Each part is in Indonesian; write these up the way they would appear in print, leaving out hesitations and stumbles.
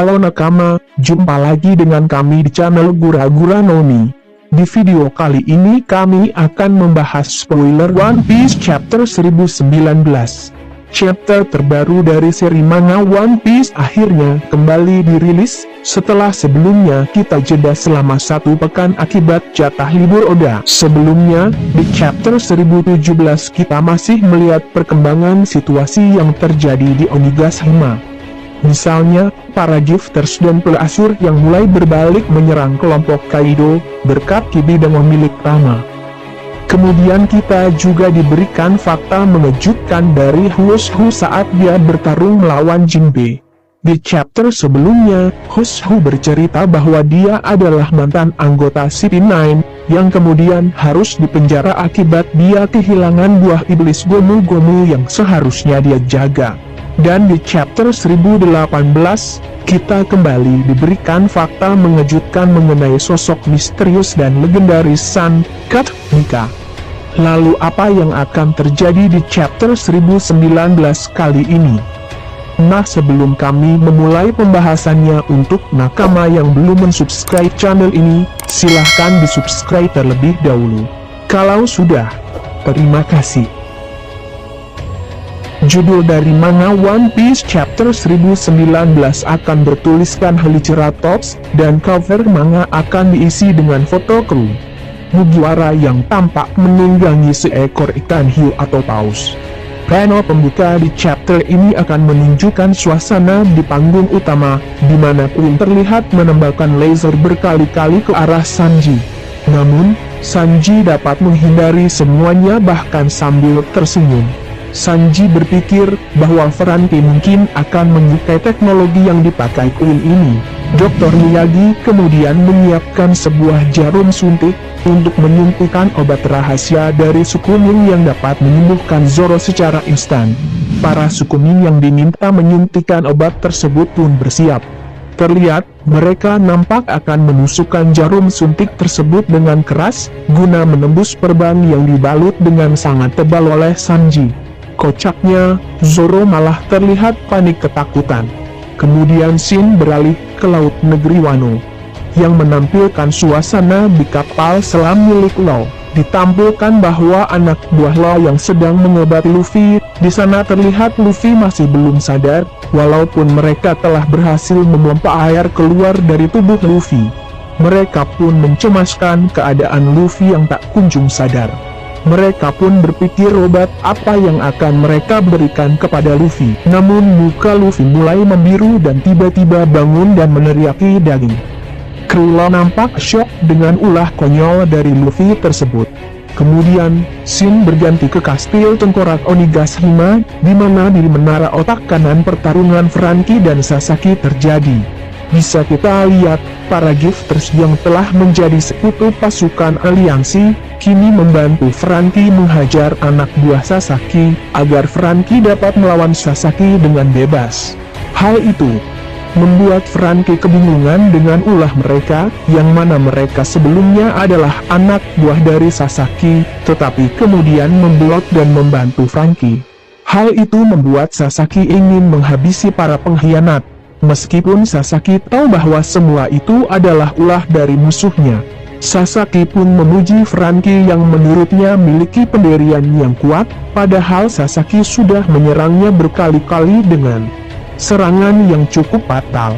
Halo nakama, jumpa lagi dengan kami di channel Gura-Gura Noni. Di video kali ini kami akan membahas spoiler One Piece Chapter 1019. Chapter terbaru dari seri manga One Piece akhirnya kembali dirilis, setelah sebelumnya kita jeda selama 1 pekan akibat jatah libur Oda. Sebelumnya, di chapter 1017 kita masih melihat perkembangan situasi yang terjadi di Onigashima. Misalnya, para gifters dan pelasur yang mulai berbalik menyerang kelompok Kaido, berkat ki bidang milik Tama. Kemudian kita juga diberikan fakta mengejutkan dari Hushu saat dia bertarung melawan Jinbe. Di chapter sebelumnya, Hushu bercerita bahwa dia adalah mantan anggota CP9, yang kemudian harus dipenjara akibat dia kehilangan buah iblis Gomu-Gomu yang seharusnya dia jaga. Dan di chapter 1018, kita kembali diberikan fakta mengejutkan mengenai sosok misterius dan legendaris Sun Cat Nika. Lalu apa yang akan terjadi di chapter 1019 kali ini? Nah, sebelum kami memulai pembahasannya, untuk nakama yang belum mensubscribe channel ini, silahkan di-subscribe terlebih dahulu. Kalau sudah, terima kasih. Judul dari manga One Piece Chapter 1019 akan bertuliskan Heliceratops, dan cover manga akan diisi dengan foto kru Mugiwara yang tampak menunggangi seekor ikan hiu atau paus. Panel pembuka di chapter ini akan menunjukkan suasana di panggung utama, di mana Queen terlihat menembakkan laser berkali-kali ke arah Sanji. Namun, Sanji dapat menghindari semuanya bahkan sambil tersenyum. Sanji berpikir bahwa Franky mungkin akan menyukai teknologi yang dipakai Queen ini. Dr. Miyagi kemudian menyiapkan sebuah jarum suntik untuk menyuntikkan obat rahasia dari suku Ming yang dapat menyembuhkan Zoro secara instan. Para suku Ming yang diminta menyuntikkan obat tersebut pun bersiap. Terlihat, mereka nampak akan menusukkan jarum suntik tersebut dengan keras, guna menembus perban yang dibalut dengan sangat tebal oleh Sanji. Kocaknya, Zoro malah terlihat panik ketakutan. Kemudian Shin beralih ke laut negeri Wano, yang menampilkan suasana di kapal selam milik Law. Ditampilkan bahwa anak buah Law yang sedang mengobati Luffy. Di sana terlihat Luffy masih belum sadar, walaupun mereka telah berhasil memompa air keluar dari tubuh Luffy. Mereka pun mencemaskan keadaan Luffy yang tak kunjung sadar. Mereka pun berpikir obat apa yang akan mereka berikan kepada Luffy. Namun muka Luffy mulai membiru dan tiba-tiba bangun dan meneriaki daging. Krillin nampak syok dengan ulah konyol dari Luffy tersebut. Kemudian, Shin berganti ke kastil tengkorak Onigashima, di mana di menara otak kanan pertarungan Franky dan Sasaki terjadi. Bisa kita lihat, para gifters yang telah menjadi sekutu pasukan aliansi, kini membantu Franky menghajar anak buah Sasaki, agar Franky dapat melawan Sasaki dengan bebas. Hal itu membuat Franky kebingungan dengan ulah mereka, yang mana mereka sebelumnya adalah anak buah dari Sasaki, tetapi kemudian memblok dan membantu Franky. Hal itu membuat Sasaki ingin menghabisi para pengkhianat. Meskipun Sasaki tahu bahwa semua itu adalah ulah dari musuhnya, Sasaki pun memuji Franky yang menurutnya memiliki pendirian yang kuat, padahal Sasaki sudah menyerangnya berkali-kali dengan serangan yang cukup fatal.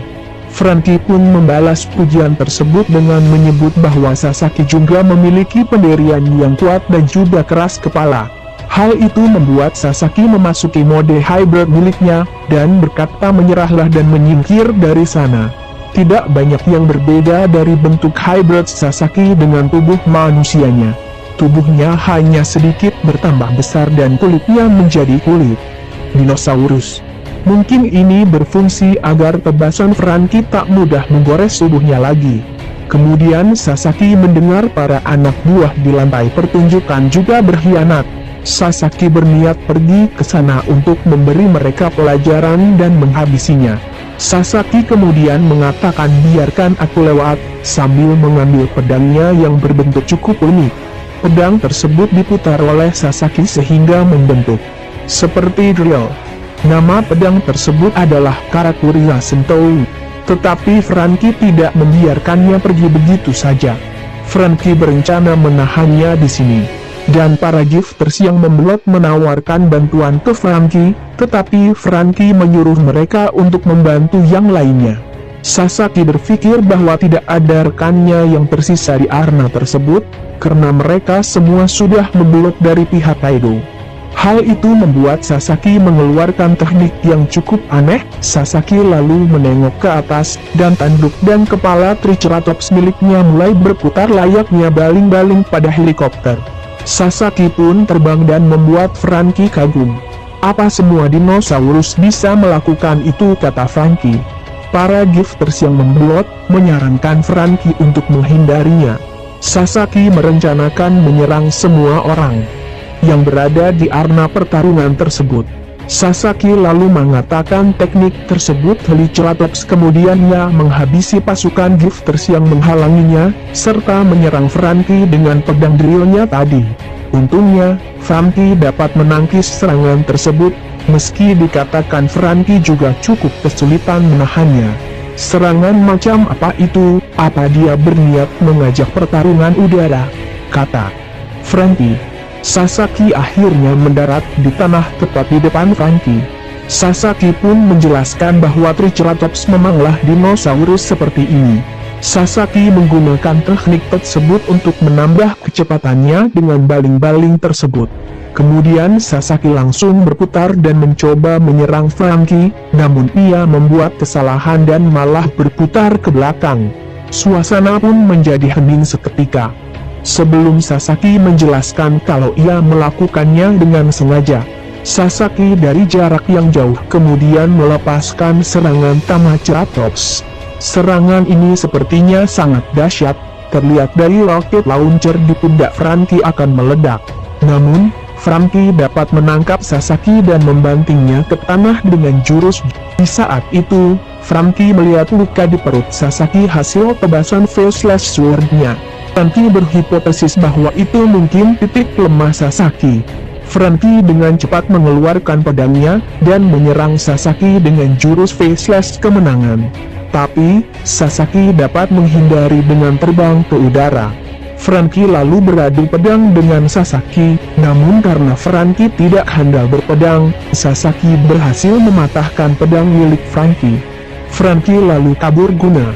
Franky pun membalas pujian tersebut dengan menyebut bahwa Sasaki juga memiliki pendirian yang kuat dan juga keras kepala. Hal itu membuat Sasaki memasuki mode hybrid miliknya, dan berkata menyerahlah dan menyingkir dari sana. Tidak banyak yang berbeda dari bentuk hybrid Sasaki dengan tubuh manusianya. Tubuhnya hanya sedikit bertambah besar dan kulitnya menjadi kulit dinosaurus. Mungkin ini berfungsi agar tebasan Franky tak mudah menggores tubuhnya lagi. Kemudian Sasaki mendengar para anak buah di lantai pertunjukan juga berkhianat. Sasaki berniat pergi ke sana untuk memberi mereka pelajaran dan menghabisinya. Sasaki kemudian mengatakan biarkan aku lewat, sambil mengambil pedangnya yang berbentuk cukup unik. Pedang tersebut diputar oleh Sasaki sehingga membentuk seperti drill. Nama pedang tersebut adalah Karakuriya Sentou. Tetapi Franky tidak membiarkannya pergi begitu saja. Franky berencana menahannya di sini. Dan para gifters yang membelot menawarkan bantuan ke Franky, tetapi Franky menyuruh mereka untuk membantu yang lainnya. Sasaki berpikir bahwa tidak ada rekannya yang tersisa di arena tersebut, karena mereka semua sudah membelot dari pihak Kaido. Hal itu membuat Sasaki mengeluarkan teknik yang cukup aneh. Sasaki lalu menengok ke atas, dan tanduk dan kepala Triceratops miliknya mulai berputar layaknya baling-baling pada helikopter. Sasaki pun terbang dan membuat Franky kagum. Apa semua dinosaurus bisa melakukan itu, kata Franky. Para gifters yang membelot menyarankan Franky untuk menghindarinya. Sasaki merencanakan menyerang semua orang yang berada di arena pertarungan tersebut. Sasaki lalu mengatakan teknik tersebut Heliceratops, kemudian ia menghabisi pasukan gifters yang menghalanginya, serta menyerang Franky dengan pedang drillnya tadi. Untungnya, Franky dapat menangkis serangan tersebut, meski dikatakan Franky juga cukup kesulitan menahannya. Serangan macam apa itu? Apa dia berniat mengajak pertarungan udara? Kata Franky. Sasaki akhirnya mendarat di tanah tepat di depan Franky. Sasaki pun menjelaskan bahwa Triceratops memanglah dinosaurus seperti ini. Sasaki menggunakan teknik tersebut untuk menambah kecepatannya dengan baling-baling tersebut. Kemudian Sasaki langsung berputar dan mencoba menyerang Franky, namun ia membuat kesalahan dan malah berputar ke belakang. Suasana pun menjadi hening seketika. Sebelum Sasaki menjelaskan kalau ia melakukannya dengan sengaja, Sasaki dari jarak yang jauh kemudian melepaskan serangan Tamaceratops. Serangan ini sepertinya sangat dahsyat, terlihat dari roket launcher di pundak Franky akan meledak. Namun, Franky dapat menangkap Sasaki dan membantingnya ke tanah dengan jurus. Di saat itu, Franky melihat luka di perut Sasaki hasil tebasan Faceless Sword-nya. Franky berhipotesis bahwa itu mungkin titik lemah Sasaki. Franky dengan cepat mengeluarkan pedangnya dan menyerang Sasaki dengan jurus Faceless Kemenangan. Tapi, Sasaki dapat menghindari dengan terbang ke udara. Franky lalu beradu pedang dengan Sasaki, namun karena Franky tidak handal berpedang, Sasaki berhasil mematahkan pedang milik Franky. Franky lalu kabur guna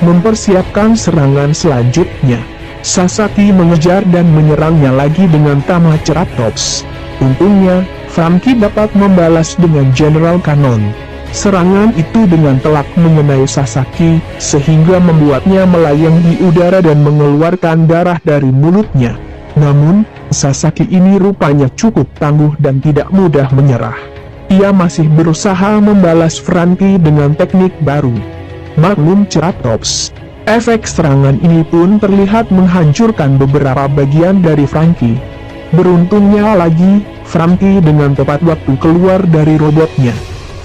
mempersiapkan serangan selanjutnya. Sasaki mengejar dan menyerangnya lagi dengan Tamaceratops. Untungnya, Franky dapat membalas dengan General Cannon. Serangan itu dengan telak mengenai Sasaki, sehingga membuatnya melayang di udara dan mengeluarkan darah dari mulutnya. Namun, Sasaki ini rupanya cukup tangguh dan tidak mudah menyerah. Ia masih berusaha membalas Franky dengan teknik baru, Magnum Ceratops. Efek serangan ini pun terlihat menghancurkan beberapa bagian dari Franky. Beruntungnya lagi, Franky dengan tepat waktu keluar dari robotnya.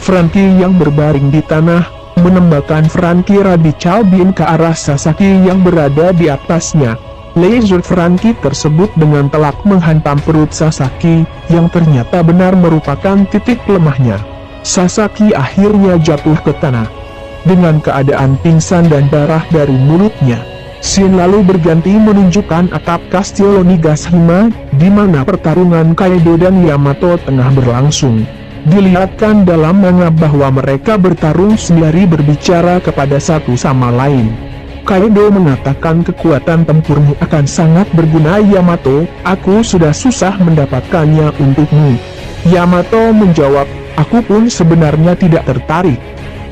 Franky yang berbaring di tanah, menembakkan Franky Radical Beam ke arah Sasaki yang berada di atasnya. Laser Franky tersebut dengan telak menghantam perut Sasaki, yang ternyata benar merupakan titik lemahnya. Sasaki akhirnya jatuh ke tanah dengan keadaan pingsan dan darah dari mulutnya. Scene lalu berganti menunjukkan atap Kastil Onigashima, di mana pertarungan Kaido dan Yamato tengah berlangsung. Dilihatkan dalam manga bahwa mereka bertarung sembari berbicara kepada satu sama lain. Kaido mengatakan kekuatan tempurmu akan sangat berguna Yamato, aku sudah susah mendapatkannya untukmu. Yamato menjawab, aku pun sebenarnya tidak tertarik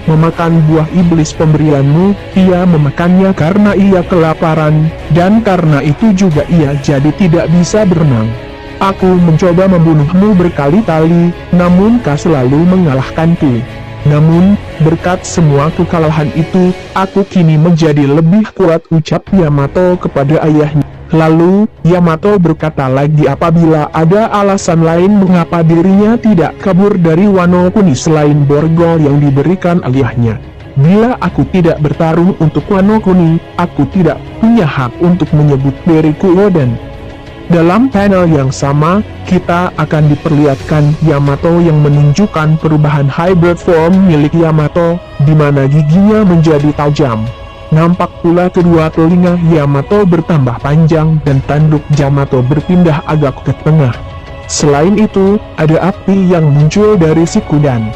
memakan buah iblis pemberianmu. Ia memakannya karena ia kelaparan, dan karena itu juga ia jadi tidak bisa berenang. Aku mencoba membunuhmu berkali-kali, namun kau selalu mengalahkanku. Namun, berkat semua kekalahan itu, aku kini menjadi lebih kuat, ucap Yamato kepada ayahnya. Lalu, Yamato berkata lagi apabila ada alasan lain mengapa dirinya tidak kabur dari Wano Kuni selain borgol yang diberikan ayahnya. Bila aku tidak bertarung untuk Wano Kuni, aku tidak punya hak untuk menyebut diriku Oden. Dalam panel yang sama, kita akan diperlihatkan Yamato yang menunjukkan perubahan hybrid form milik Yamato, di mana giginya menjadi tajam. Nampak pula kedua telinga Yamato bertambah panjang dan tanduk Yamato berpindah agak ke tengah. Selain itu, ada api yang muncul dari siku dan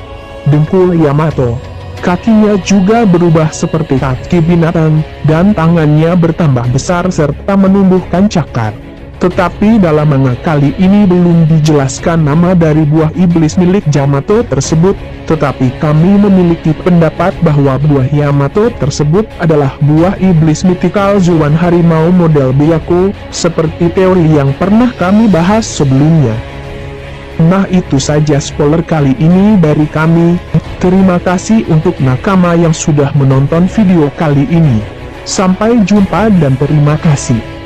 dengkul Yamato. Kakinya juga berubah seperti kaki binatang, dan tangannya bertambah besar serta menumbuhkan cakar. Tetapi dalam manga kali ini belum dijelaskan nama dari buah iblis milik Yamato tersebut, tetapi kami memiliki pendapat bahwa buah Yamato tersebut adalah buah iblis mitikal Zuan harimau model Byakuya, seperti teori yang pernah kami bahas sebelumnya. Nah, itu saja spoiler kali ini dari kami. Terima kasih untuk nakama yang sudah menonton video kali ini. Sampai jumpa dan terima kasih.